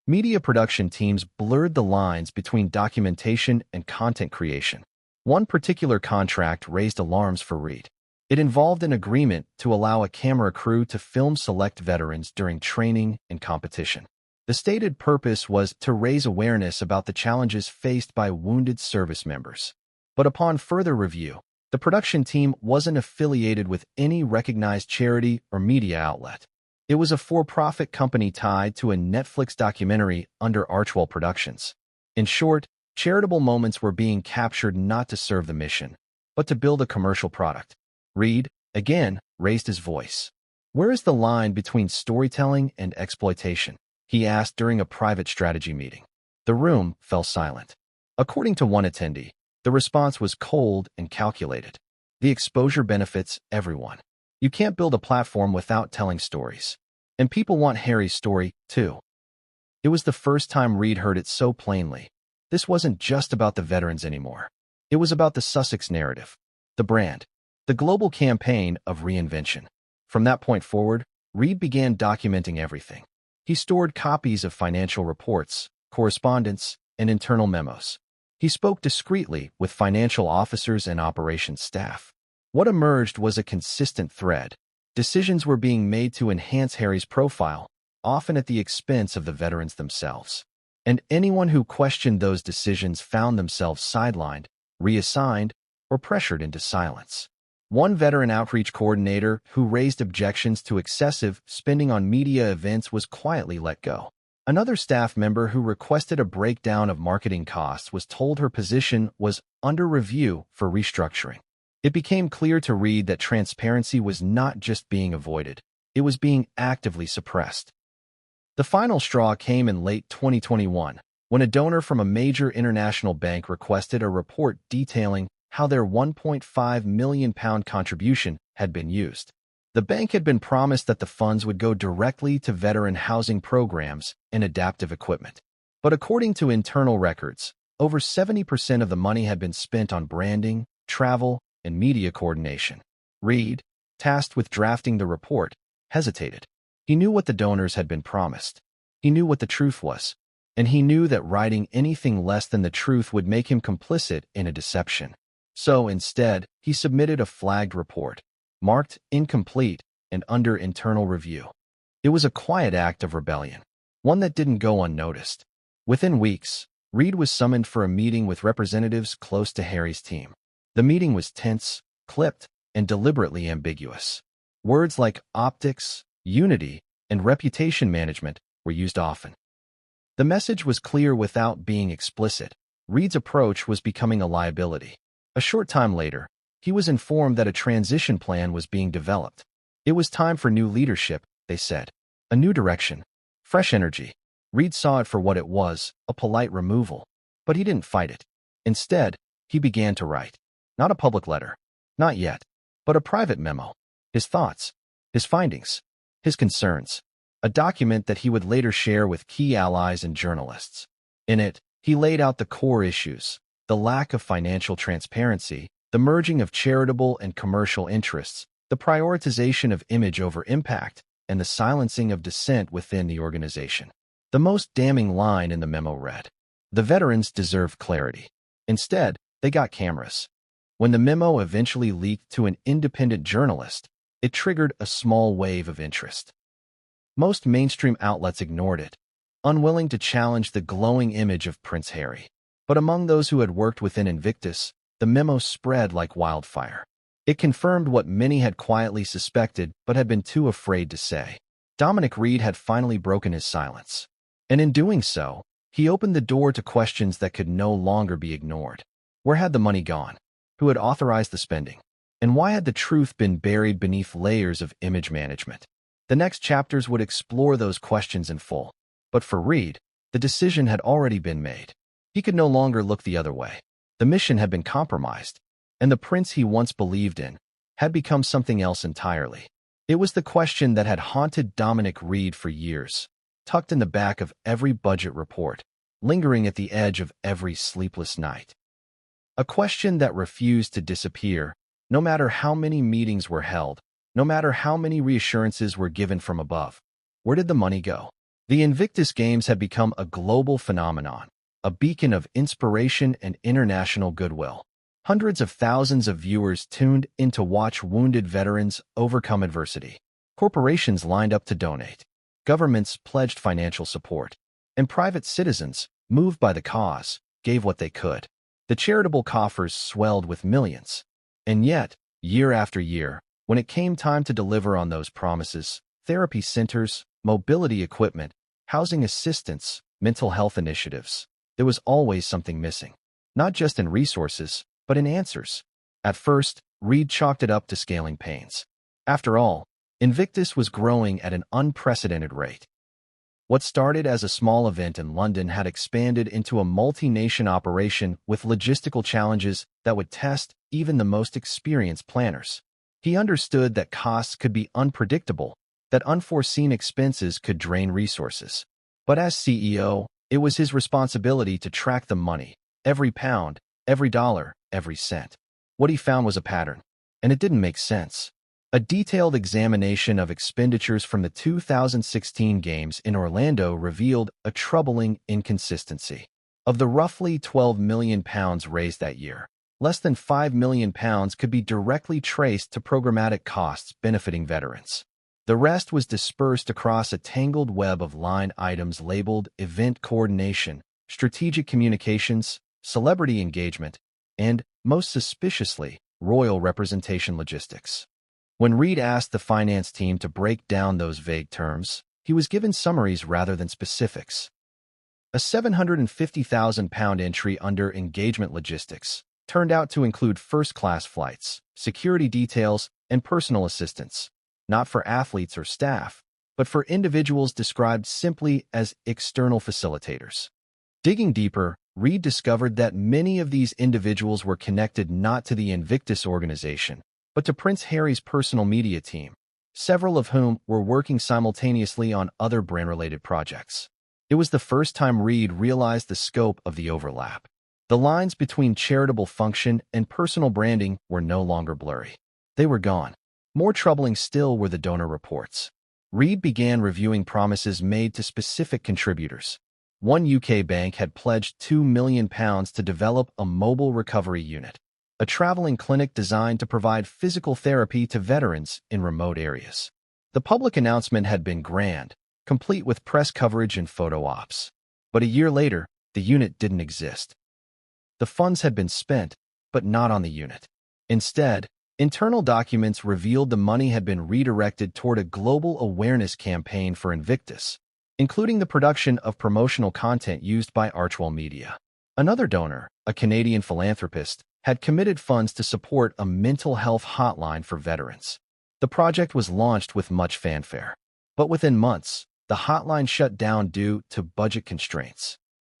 Media production teams blurred the lines between documentation and content creation. One particular contract raised alarms for Reid. It involved an agreement to allow a camera crew to film select veterans during training and competition. The stated purpose was to raise awareness about the challenges faced by wounded service members. But upon further review, the production team wasn't affiliated with any recognized charity or media outlet. It was a for-profit company tied to a Netflix documentary under Archewell Productions. In short, charitable moments were being captured not to serve the mission, but to build a commercial product. Reid, again, raised his voice. "Where is the line between storytelling and exploitation?" he asked during a private strategy meeting. The room fell silent. According to one attendee, the response was cold and calculated. The exposure benefits everyone. You can't build a platform without telling stories. And people want Harry's story, too. It was the first time Reid heard it so plainly. This wasn't just about the veterans anymore. It was about the Sussex narrative, the brand, the global campaign of reinvention. From that point forward, Reid began documenting everything. He stored copies of financial reports, correspondence, and internal memos. He spoke discreetly with financial officers and operations staff. What emerged was a consistent thread. Decisions were being made to enhance Harry's profile, often at the expense of the veterans themselves. And anyone who questioned those decisions found themselves sidelined, reassigned, or pressured into silence. One veteran outreach coordinator who raised objections to excessive spending on media events was quietly let go. Another staff member who requested a breakdown of marketing costs was told her position was under review for restructuring. It became clear to Reid that transparency was not just being avoided, it was being actively suppressed. The final straw came in late 2021, when a donor from a major international bank requested a report detailing how their £1.5 million contribution had been used. The bank had been promised that the funds would go directly to veteran housing programs and adaptive equipment. But according to internal records, over 70% of the money had been spent on branding, travel, and media coordination. Reid, tasked with drafting the report, hesitated. He knew what the donors had been promised. He knew what the truth was. And he knew that writing anything less than the truth would make him complicit in a deception. So instead, he submitted a flagged report, marked incomplete and under internal review. It was a quiet act of rebellion, one that didn't go unnoticed. Within weeks, Reid was summoned for a meeting with representatives close to Harry's team. The meeting was tense, clipped, and deliberately ambiguous. Words like optics, unity, and reputation management were used often. The message was clear without being explicit. Reid's approach was becoming a liability. A short time later, he was informed that a transition plan was being developed. It was time for new leadership, they said. A new direction. Fresh energy. Reid saw it for what it was, a polite removal. But he didn't fight it. Instead, he began to write. Not a public letter. Not yet. But a private memo. His thoughts. His findings. His concerns. A document that he would later share with key allies and journalists. In it, he laid out the core issues: the lack of financial transparency, the merging of charitable and commercial interests, the prioritization of image over impact, and the silencing of dissent within the organization. The most damning line in the memo read, "The veterans deserve clarity. Instead, they got cameras." When the memo eventually leaked to an independent journalist, it triggered a small wave of interest. Most mainstream outlets ignored it, unwilling to challenge the glowing image of Prince Harry. But among those who had worked within Invictus, the memo spread like wildfire. It confirmed what many had quietly suspected but had been too afraid to say. Dominic Reid had finally broken his silence. And in doing so, he opened the door to questions that could no longer be ignored. Where had the money gone? Who had authorized the spending? And why had the truth been buried beneath layers of image management? The next chapters would explore those questions in full. But for Reid, the decision had already been made. He could no longer look the other way. The mission had been compromised, and the prince he once believed in had become something else entirely. It was the question that had haunted Dominic Reid for years, tucked in the back of every budget report, lingering at the edge of every sleepless night. A question that refused to disappear, no matter how many meetings were held, no matter how many reassurances were given from above. Where did the money go? The Invictus Games had become a global phenomenon, a beacon of inspiration and international goodwill. Hundreds of thousands of viewers tuned in to watch wounded veterans overcome adversity. Corporations lined up to donate. Governments pledged financial support. And private citizens, moved by the cause, gave what they could. The charitable coffers swelled with millions. And yet, year after year, when it came time to deliver on those promises, therapy centers, mobility equipment, housing assistance, mental health initiatives, there was always something missing. Not just in resources, but in answers. At first, Reid chalked it up to scaling pains. After all, Invictus was growing at an unprecedented rate. What started as a small event in London had expanded into a multi-nation operation with logistical challenges that would test even the most experienced planners. He understood that costs could be unpredictable, that unforeseen expenses could drain resources. But as CEO, it was his responsibility to track the money, every pound, every dollar, every cent. What he found was a pattern, and it didn't make sense. A detailed examination of expenditures from the 2016 Games in Orlando revealed a troubling inconsistency. Of the roughly £12 million raised that year, less than £5 million could be directly traced to programmatic costs benefiting veterans. The rest was dispersed across a tangled web of line items labeled event coordination, strategic communications, celebrity engagement, and, most suspiciously, royal representation logistics. When Reid asked the finance team to break down those vague terms, he was given summaries rather than specifics. A £750,000 entry under engagement logistics turned out to include first-class flights, security details, and personal assistance, not for athletes or staff, but for individuals described simply as external facilitators. Digging deeper, Reid discovered that many of these individuals were connected not to the Invictus organization, but to Prince Harry's personal media team, several of whom were working simultaneously on other brand-related projects. It was the first time Reid realized the scope of the overlap. The lines between charitable function and personal branding were no longer blurry. They were gone. More troubling still were the donor reports. Reid began reviewing promises made to specific contributors. One UK bank had pledged £2 million to develop a mobile recovery unit, a traveling clinic designed to provide physical therapy to veterans in remote areas. The public announcement had been grand, complete with press coverage and photo ops. But a year later, the unit didn't exist. The funds had been spent, but not on the unit. Instead, Internal documents revealed the money had been redirected toward a global awareness campaign for Invictus, including the production of promotional content used by Archwell Media. Another donor, a Canadian philanthropist, had committed funds to support a mental health hotline for veterans. The project was launched with much fanfare, but within months, the hotline shut down due to budget constraints.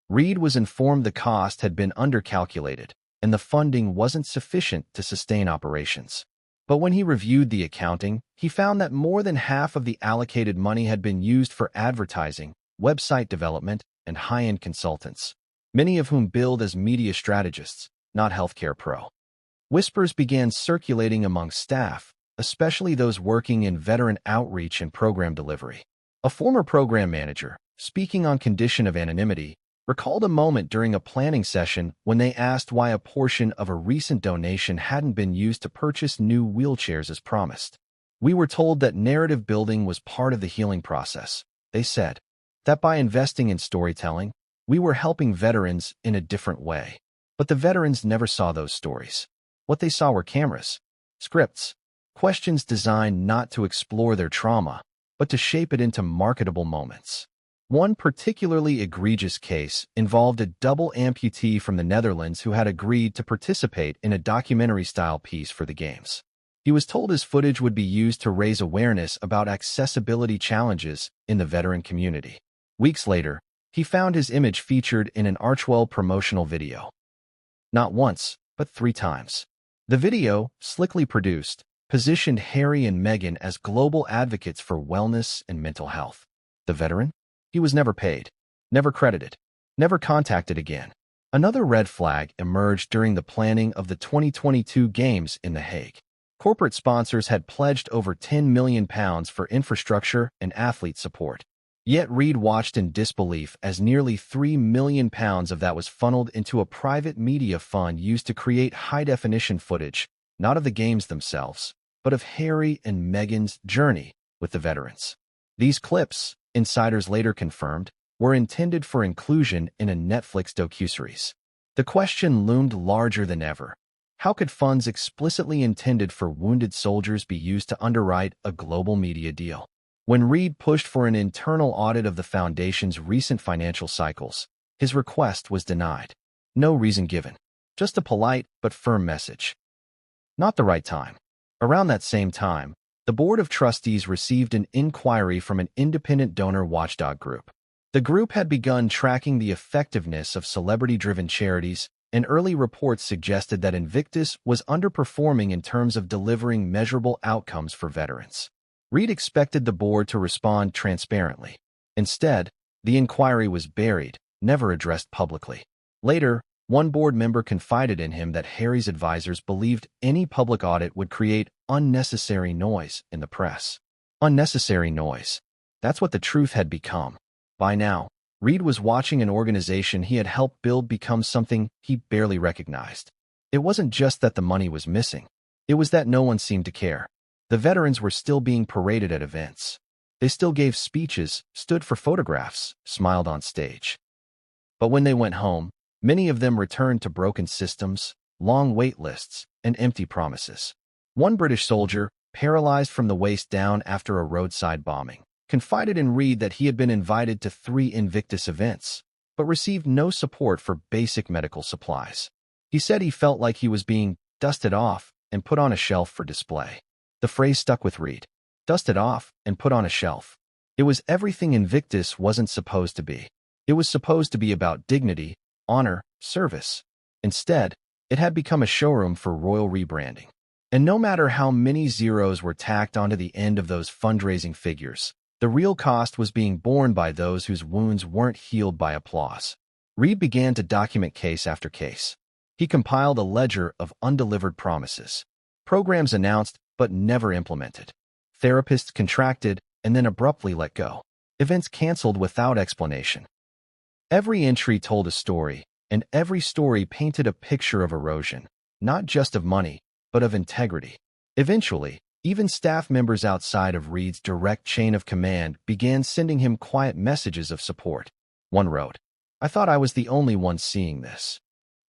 Reid was informed the cost had been undercalculated, and the funding wasn't sufficient to sustain operations. But when he reviewed the accounting, he found that more than half of the allocated money had been used for advertising, website development, and high-end consultants, many of whom billed as media strategists, not healthcare pro. Whispers began circulating among staff, especially those working in veteran outreach and program delivery. A former program manager, speaking on condition of anonymity, recalled a moment during a planning session when they asked why a portion of a recent donation hadn't been used to purchase new wheelchairs as promised. "We were told that narrative building was part of the healing process," they said, "that by investing in storytelling, we were helping veterans in a different way." But the veterans never saw those stories. What they saw were cameras, scripts, questions designed not to explore their trauma, but to shape it into marketable moments. One particularly egregious case involved a double amputee from the Netherlands who had agreed to participate in a documentary-style piece for the Games. He was told his footage would be used to raise awareness about accessibility challenges in the veteran community. Weeks later, he found his image featured in an Archwell promotional video. Not once, but 3 times. The video, slickly produced, positioned Harry and Meghan as global advocates for wellness and mental health. The veteran? He was never paid, never credited, never contacted again. Another red flag emerged during the planning of the 2022 Games in The Hague. Corporate sponsors had pledged over £10 million for infrastructure and athlete support. Yet Reid watched in disbelief as nearly £3 million of that was funneled into a private media fund used to create high-definition footage, not of the Games themselves, but of Harry and Meghan's journey with the veterans. These clips, insiders later confirmed, were intended for inclusion in a Netflix docuseries. The question loomed larger than ever. How could funds explicitly intended for wounded soldiers be used to underwrite a global media deal? When Reid pushed for an internal audit of the foundation's recent financial cycles, his request was denied. No reason given, just a polite but firm message. Not the right time. Around that same time, the Board of Trustees received an inquiry from an independent donor watchdog group. The group had begun tracking the effectiveness of celebrity-driven charities, and early reports suggested that Invictus was underperforming in terms of delivering measurable outcomes for veterans. Reid expected the board to respond transparently. Instead, the inquiry was buried, never addressed publicly. Later, one board member confided in him that Harry's advisors believed any public audit would create unnecessary noise in the press. Unnecessary noise. That's what the truth had become. By now, Reid was watching an organization he had helped build become something he barely recognized. It wasn't just that the money was missing. It was that no one seemed to care. The veterans were still being paraded at events. They still gave speeches, stood for photographs, smiled on stage. But when they went home, many of them returned to broken systems, long wait lists, and empty promises. One British soldier, paralyzed from the waist down after a roadside bombing, confided in Reid that he had been invited to 3 Invictus events, but received no support for basic medical supplies. He said he felt like he was being dusted off and put on a shelf for display. The phrase stuck with Reid. Dusted off and put on a shelf. It was everything Invictus wasn't supposed to be. It was supposed to be about dignity, honor, service. Instead, it had become a showroom for royal rebranding. And no matter how many zeros were tacked onto the end of those fundraising figures, the real cost was being borne by those whose wounds weren't healed by applause. Reid began to document case after case. He compiled a ledger of undelivered promises. Programs announced but never implemented. Therapists contracted and then abruptly let go. Events canceled without explanation. Every entry told a story, and every story painted a picture of erosion, not just of money, but of integrity. Eventually, even staff members outside of Reid's direct chain of command began sending him quiet messages of support. One wrote, "I thought I was the only one seeing this."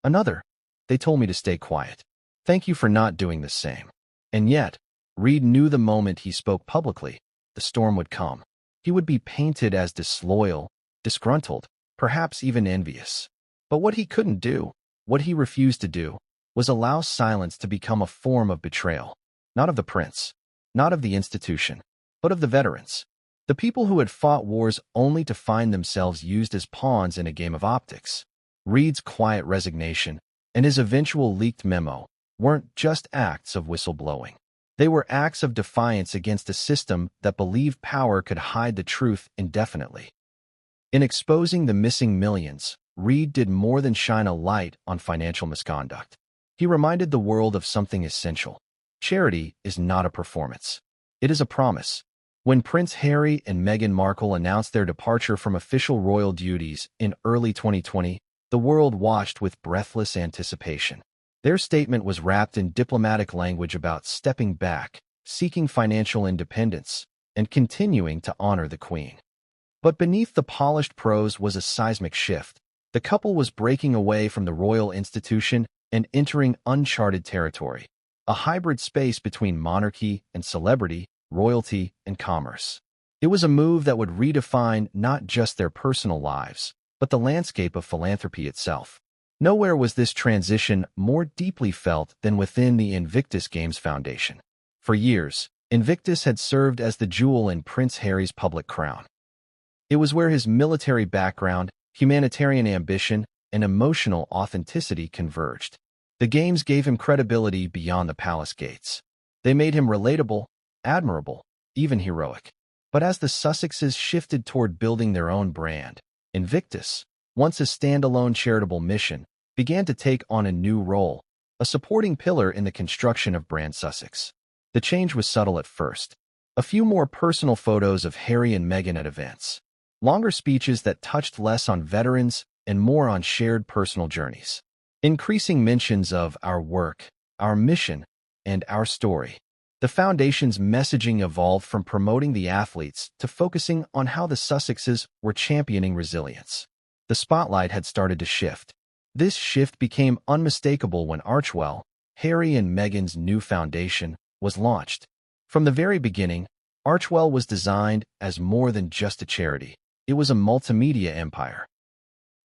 Another, "They told me to stay quiet. Thank you for not doing the same." And yet, Reid knew the moment he spoke publicly, the storm would come. He would be painted as disloyal, disgruntled, perhaps even envious. But what he couldn't do, what he refused to do, was allow silence to become a form of betrayal. Not of the prince, not of the institution, but of the veterans. The people who had fought wars only to find themselves used as pawns in a game of optics. Reid's quiet resignation and his eventual leaked memo weren't just acts of whistleblowing. They were acts of defiance against a system that believed power could hide the truth indefinitely. In exposing the missing millions, Reid did more than shine a light on financial misconduct. He reminded the world of something essential. Charity is not a performance. It is a promise. When Prince Harry and Meghan Markle announced their departure from official royal duties in early 2020, the world watched with breathless anticipation. Their statement was wrapped in diplomatic language about stepping back, seeking financial independence, and continuing to honor the Queen. But beneath the polished prose was a seismic shift. The couple was breaking away from the royal institution and entering uncharted territory, a hybrid space between monarchy and celebrity, royalty and commerce. It was a move that would redefine not just their personal lives, but the landscape of philanthropy itself. Nowhere was this transition more deeply felt than within the Invictus Games Foundation. For years, Invictus had served as the jewel in Prince Harry's public crown. It was where his military background, humanitarian ambition, and emotional authenticity converged. The games gave him credibility beyond the palace gates. They made him relatable, admirable, even heroic. But as the Sussexes shifted toward building their own brand, Invictus, once a standalone charitable mission, began to take on a new role, a supporting pillar in the construction of Brand Sussex. The change was subtle at first. A few more personal photos of Harry and Meghan at events. Longer speeches that touched less on veterans and more on shared personal journeys. Increasing mentions of our work, our mission, and our story. The Foundation's messaging evolved from promoting the athletes to focusing on how the Sussexes were championing resilience. The spotlight had started to shift. This shift became unmistakable when Archewell, Harry and Meghan's new foundation, was launched. From the very beginning, Archewell was designed as more than just a charity. It was a multimedia empire.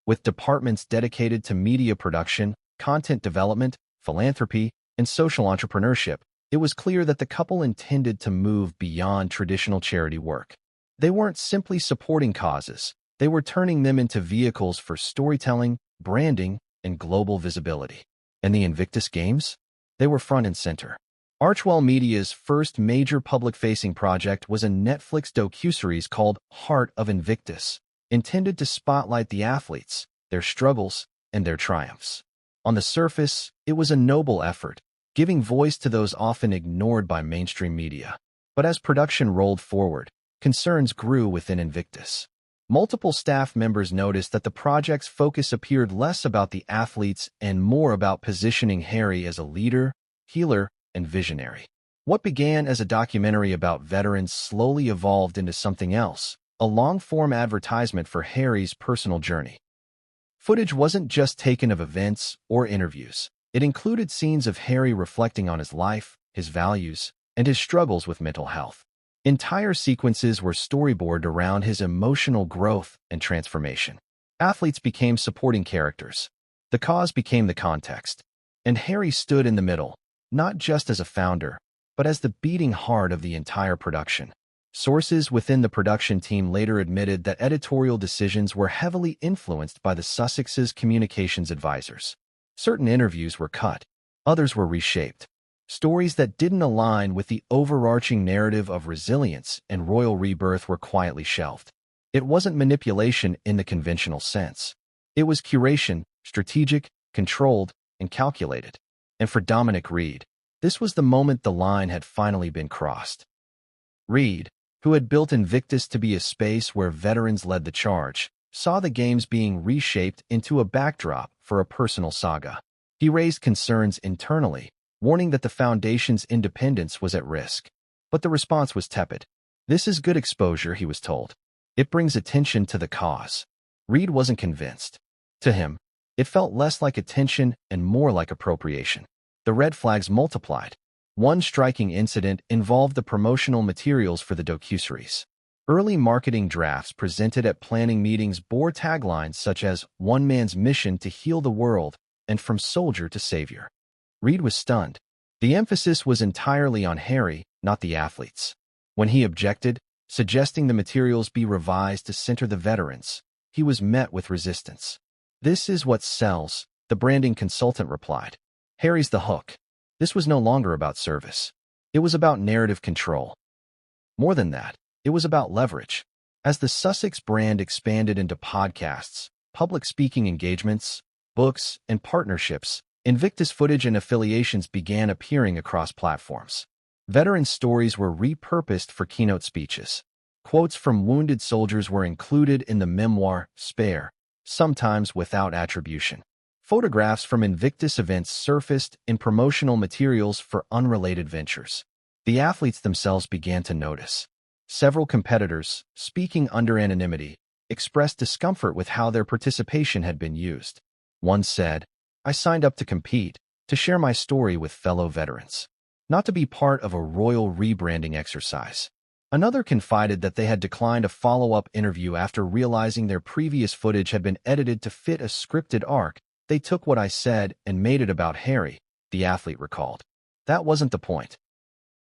With departments dedicated to media production, content development, philanthropy, and social entrepreneurship, it was clear that the couple intended to move beyond traditional charity work. They weren't simply supporting causes. They were turning them into vehicles for storytelling, branding, and global visibility. And the Invictus Games? They were front and center. Archewell Media's first major public-facing project was a Netflix docuseries called Heart of Invictus, intended to spotlight the athletes, their struggles, and their triumphs. On the surface, it was a noble effort, giving voice to those often ignored by mainstream media. But as production rolled forward, concerns grew within Invictus. Multiple staff members noticed that the project's focus appeared less about the athletes and more about positioning Harry as a leader, healer, and visionary. What began as a documentary about veterans slowly evolved into something else, a long-form advertisement for Harry's personal journey. Footage wasn't just taken of events or interviews. It included scenes of Harry reflecting on his life, his values, and his struggles with mental health. Entire sequences were storyboarded around his emotional growth and transformation. Athletes became supporting characters. The cause became the context. And Harry stood in the middle, not just as a founder, but as the beating heart of the entire production. Sources within the production team later admitted that editorial decisions were heavily influenced by the Sussexes' communications advisors. Certain interviews were cut, others were reshaped. Stories that didn't align with the overarching narrative of resilience and royal rebirth were quietly shelved. It wasn't manipulation in the conventional sense. It was curation, strategic, controlled, and calculated. And for Dominic Reid, this was the moment the line had finally been crossed. Reid, who had built Invictus to be a space where veterans led the charge, saw the games being reshaped into a backdrop for a personal saga. He raised concerns internally, warning that the Foundation's independence was at risk. But the response was tepid. This is good exposure, he was told. It brings attention to the cause. Reid wasn't convinced. To him, it felt less like attention and more like appropriation. The red flags multiplied. One striking incident involved the promotional materials for the docuseries. Early marketing drafts presented at planning meetings bore taglines such as "One man's mission to heal the world" and "From soldier to savior." Reid was stunned. The emphasis was entirely on Harry, not the athletes. When he objected, suggesting the materials be revised to center the veterans, he was met with resistance. "This is what sells," the branding consultant replied. "Harry's the hook." This was no longer about service. It was about narrative control. More than that, it was about leverage. As the Sussex brand expanded into podcasts, public speaking engagements, books, and partnerships, Invictus footage and affiliations began appearing across platforms. Veteran stories were repurposed for keynote speeches. Quotes from wounded soldiers were included in the memoir, Spare, sometimes without attribution. Photographs from Invictus events surfaced in promotional materials for unrelated ventures. The athletes themselves began to notice. Several competitors, speaking under anonymity, expressed discomfort with how their participation had been used. One said, "I signed up to compete, to share my story with fellow veterans, not to be part of a royal rebranding exercise." Another confided that they had declined a follow-up interview after realizing their previous footage had been edited to fit a scripted arc. "They took what I said and made it about Harry," the athlete recalled. "That wasn't the point."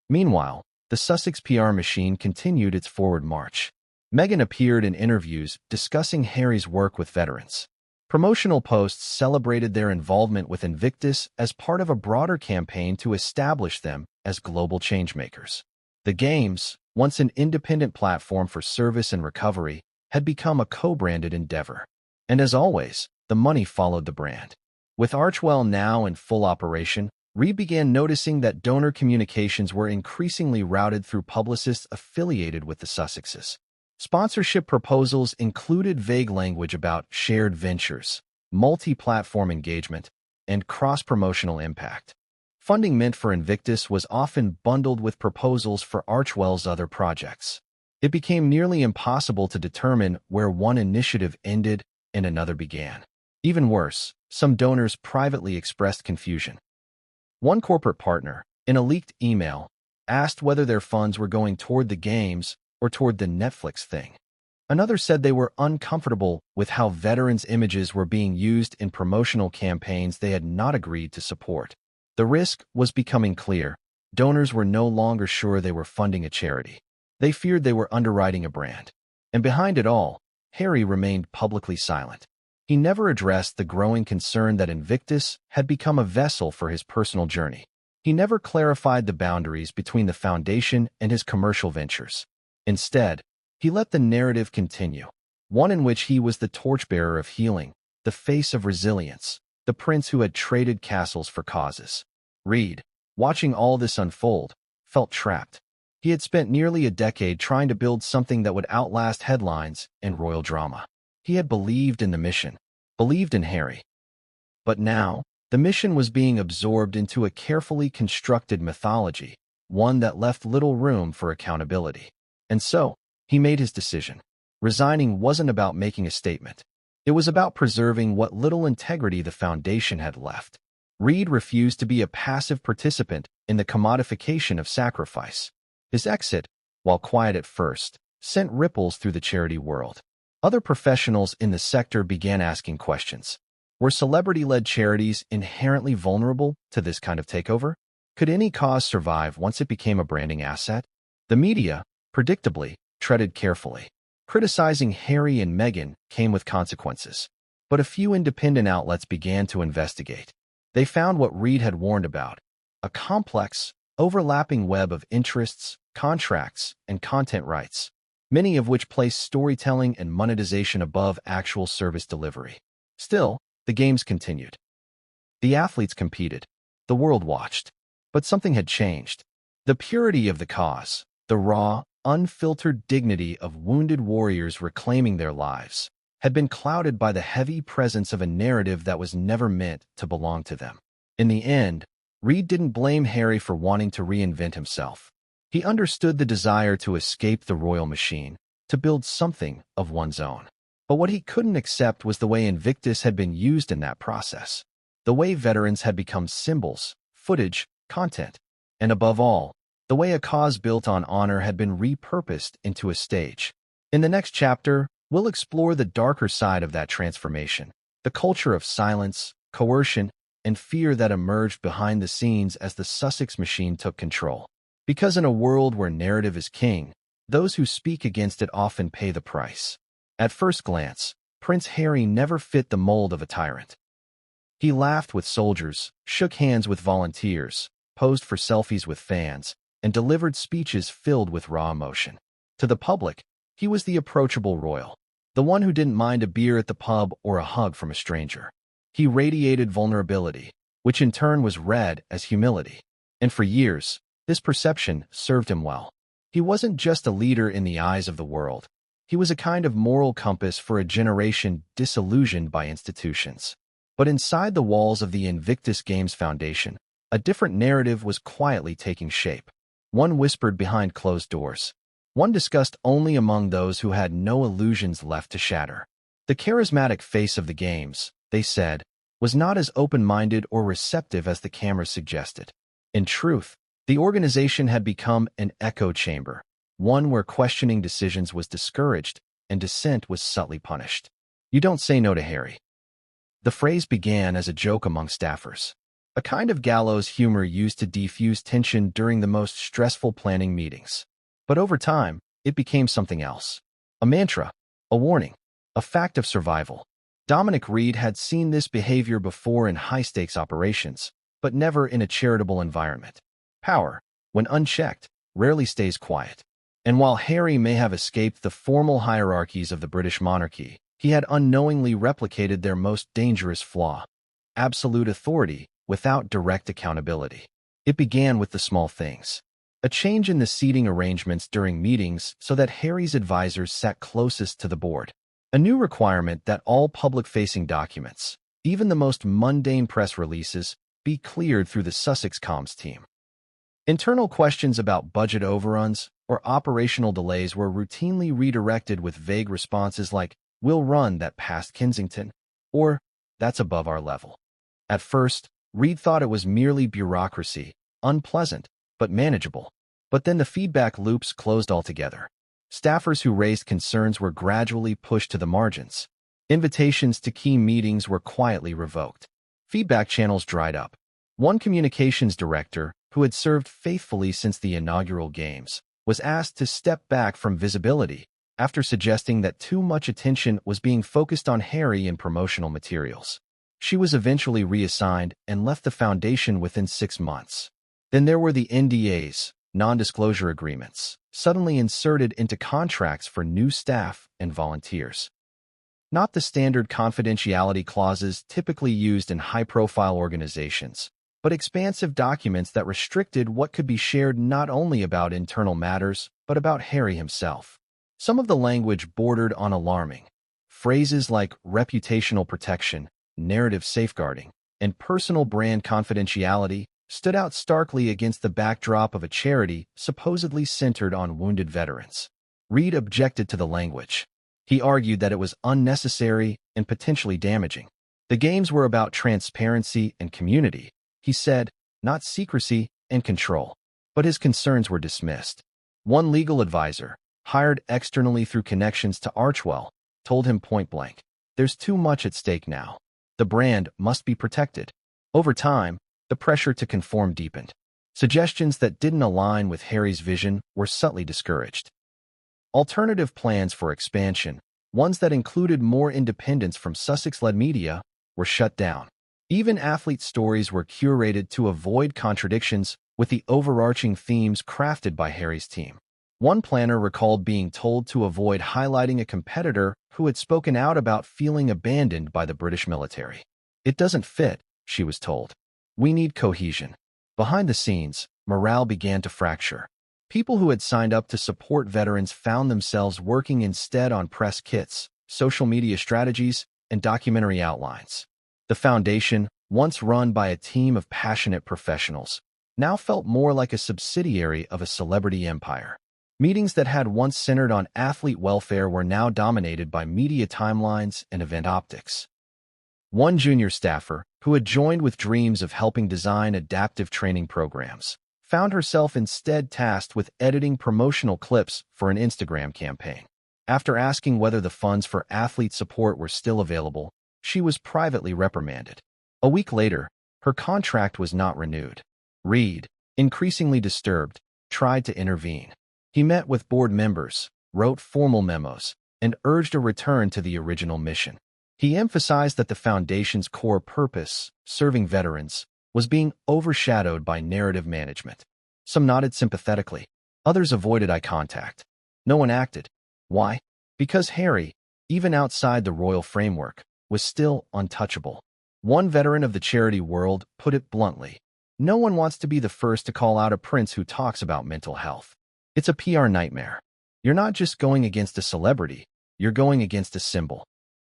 Meanwhile, the Sussex PR machine continued its forward march. Meghan appeared in interviews discussing Harry's work with veterans. Promotional posts celebrated their involvement with Invictus as part of a broader campaign to establish them as global changemakers. The Games, once an independent platform for service and recovery, had become a co-branded endeavor. And as always, the money followed the brand. With Archwell now in full operation, Reid began noticing that donor communications were increasingly routed through publicists affiliated with the Sussexes. Sponsorship proposals included vague language about shared ventures, multi-platform engagement, and cross-promotional impact. Funding meant for Invictus was often bundled with proposals for Archwell's other projects. It became nearly impossible to determine where one initiative ended and another began. Even worse, some donors privately expressed confusion. One corporate partner, in a leaked email, asked whether their funds were going toward the Games or toward the Netflix thing. Another said they were uncomfortable with how veterans' images were being used in promotional campaigns they had not agreed to support. The risk was becoming clear. Donors were no longer sure they were funding a charity. They feared they were underwriting a brand. And behind it all, Harry remained publicly silent. He never addressed the growing concern that Invictus had become a vessel for his personal journey. He never clarified the boundaries between the foundation and his commercial ventures. Instead, he let the narrative continue, one in which he was the torchbearer of healing, the face of resilience, the prince who had traded castles for causes. Reid, watching all this unfold, felt trapped. He had spent nearly a decade trying to build something that would outlast headlines and royal drama. He had believed in the mission, believed in Harry. But now, the mission was being absorbed into a carefully constructed mythology, one that left little room for accountability. And so, he made his decision. Resigning wasn't about making a statement. It was about preserving what little integrity the foundation had left. Reid refused to be a passive participant in the commodification of sacrifice. His exit, while quiet at first, sent ripples through the charity world. Other professionals in the sector began asking questions. Were celebrity-led charities inherently vulnerable to this kind of takeover? Could any cause survive once it became a branding asset? The media, predictably, treaded carefully. Criticizing Harry and Meghan came with consequences. But a few independent outlets began to investigate. They found what Reid had warned about: a complex, overlapping web of interests, contracts, and content rights, many of which place storytelling and monetization above actual service delivery. Still, the Games continued. The athletes competed. The world watched. But something had changed. The purity of the cause, the raw, unfiltered dignity of wounded warriors reclaiming their lives, had been clouded by the heavy presence of a narrative that was never meant to belong to them. In the end, Reid didn't blame Harry for wanting to reinvent himself. He understood the desire to escape the royal machine, to build something of one's own. But what he couldn't accept was the way Invictus had been used in that process. The way veterans had become symbols, footage, content. And above all, the way a cause built on honor had been repurposed into a stage. In the next chapter, we'll explore the darker side of that transformation, the culture of silence, coercion, and fear that emerged behind the scenes as the Sussex machine took control. Because in a world where narrative is king, those who speak against it often pay the price. At first glance, Prince Harry never fit the mold of a tyrant. He laughed with soldiers, shook hands with volunteers, posed for selfies with fans, and delivered speeches filled with raw emotion. To the public, he was the approachable royal, the one who didn't mind a beer at the pub or a hug from a stranger. He radiated vulnerability, which in turn was read as humility. And for years, this perception served him well. He wasn't just a leader in the eyes of the world. He was a kind of moral compass for a generation disillusioned by institutions. But inside the walls of the Invictus Games Foundation, a different narrative was quietly taking shape. One whispered behind closed doors. One discussed only among those who had no illusions left to shatter. The charismatic face of the games, they said, was not as open-minded or receptive as the cameras suggested. In truth, the organization had become an echo chamber, one where questioning decisions was discouraged and dissent was subtly punished. "You don't say no to Harry." The phrase began as a joke among staffers, a kind of gallows humor used to defuse tension during the most stressful planning meetings. But over time, it became something else. A mantra, a warning, a fact of survival. Dominic Reid had seen this behavior before in high-stakes operations, but never in a charitable environment. Power, when unchecked, rarely stays quiet. And while Harry may have escaped the formal hierarchies of the British monarchy, he had unknowingly replicated their most dangerous flaw: absolute authority without direct accountability. It began with the small things. A change in the seating arrangements during meetings so that Harry's advisors sat closest to the board. A new requirement that all public-facing documents, even the most mundane press releases, be cleared through the Sussex comms team. Internal questions about budget overruns or operational delays were routinely redirected with vague responses like, "We'll run that past Kensington," or "That's above our level." At first, Reid thought it was merely bureaucracy, unpleasant, but manageable. But then the feedback loops closed altogether. Staffers who raised concerns were gradually pushed to the margins. Invitations to key meetings were quietly revoked. Feedback channels dried up. One communications director, who had served faithfully since the inaugural games, was asked to step back from visibility after suggesting that too much attention was being focused on Harry in promotional materials. She was eventually reassigned and left the foundation within 6 months. Then there were the NDAs, non-disclosure agreements, suddenly inserted into contracts for new staff and volunteers. Not the standard confidentiality clauses typically used in high-profile organizations, but expansive documents that restricted what could be shared not only about internal matters, but about Harry himself. Some of the language bordered on alarming. Phrases like reputational protection, narrative safeguarding, and personal brand confidentiality stood out starkly against the backdrop of a charity supposedly centered on wounded veterans. Reid objected to the language. He argued that it was unnecessary and potentially damaging. The games were about transparency and community, he said, not secrecy and control. But his concerns were dismissed. One legal advisor, hired externally through connections to Archwell, told him point-blank, "There's too much at stake now. The brand must be protected." Over time, the pressure to conform deepened. Suggestions that didn't align with Harry's vision were subtly discouraged. Alternative plans for expansion, ones that included more independence from Sussex-led media, were shut down. Even athlete stories were curated to avoid contradictions with the overarching themes crafted by Harry's team. One planner recalled being told to avoid highlighting a competitor who had spoken out about feeling abandoned by the British military. "It doesn't fit," she was told. "We need cohesion." Behind the scenes, morale began to fracture. People who had signed up to support veterans found themselves working instead on press kits, social media strategies, and documentary outlines. The foundation, once run by a team of passionate professionals, now felt more like a subsidiary of a celebrity empire. Meetings that had once centered on athlete welfare were now dominated by media timelines and event optics. One junior staffer, who had joined with dreams of helping design adaptive training programs, found herself instead tasked with editing promotional clips for an Instagram campaign. After asking whether the funds for athlete support were still available, she was privately reprimanded. A week later, her contract was not renewed. Reid, increasingly disturbed, tried to intervene. He met with board members, wrote formal memos, and urged a return to the original mission. He emphasized that the foundation's core purpose, serving veterans, was being overshadowed by narrative management. Some nodded sympathetically. Others avoided eye contact. No one acted. Why? Because Harry, even outside the royal framework, was still untouchable. One veteran of the charity world put it bluntly. No one wants to be the first to call out a prince who talks about mental health. It's a PR nightmare. You're not just going against a celebrity, you're going against a symbol.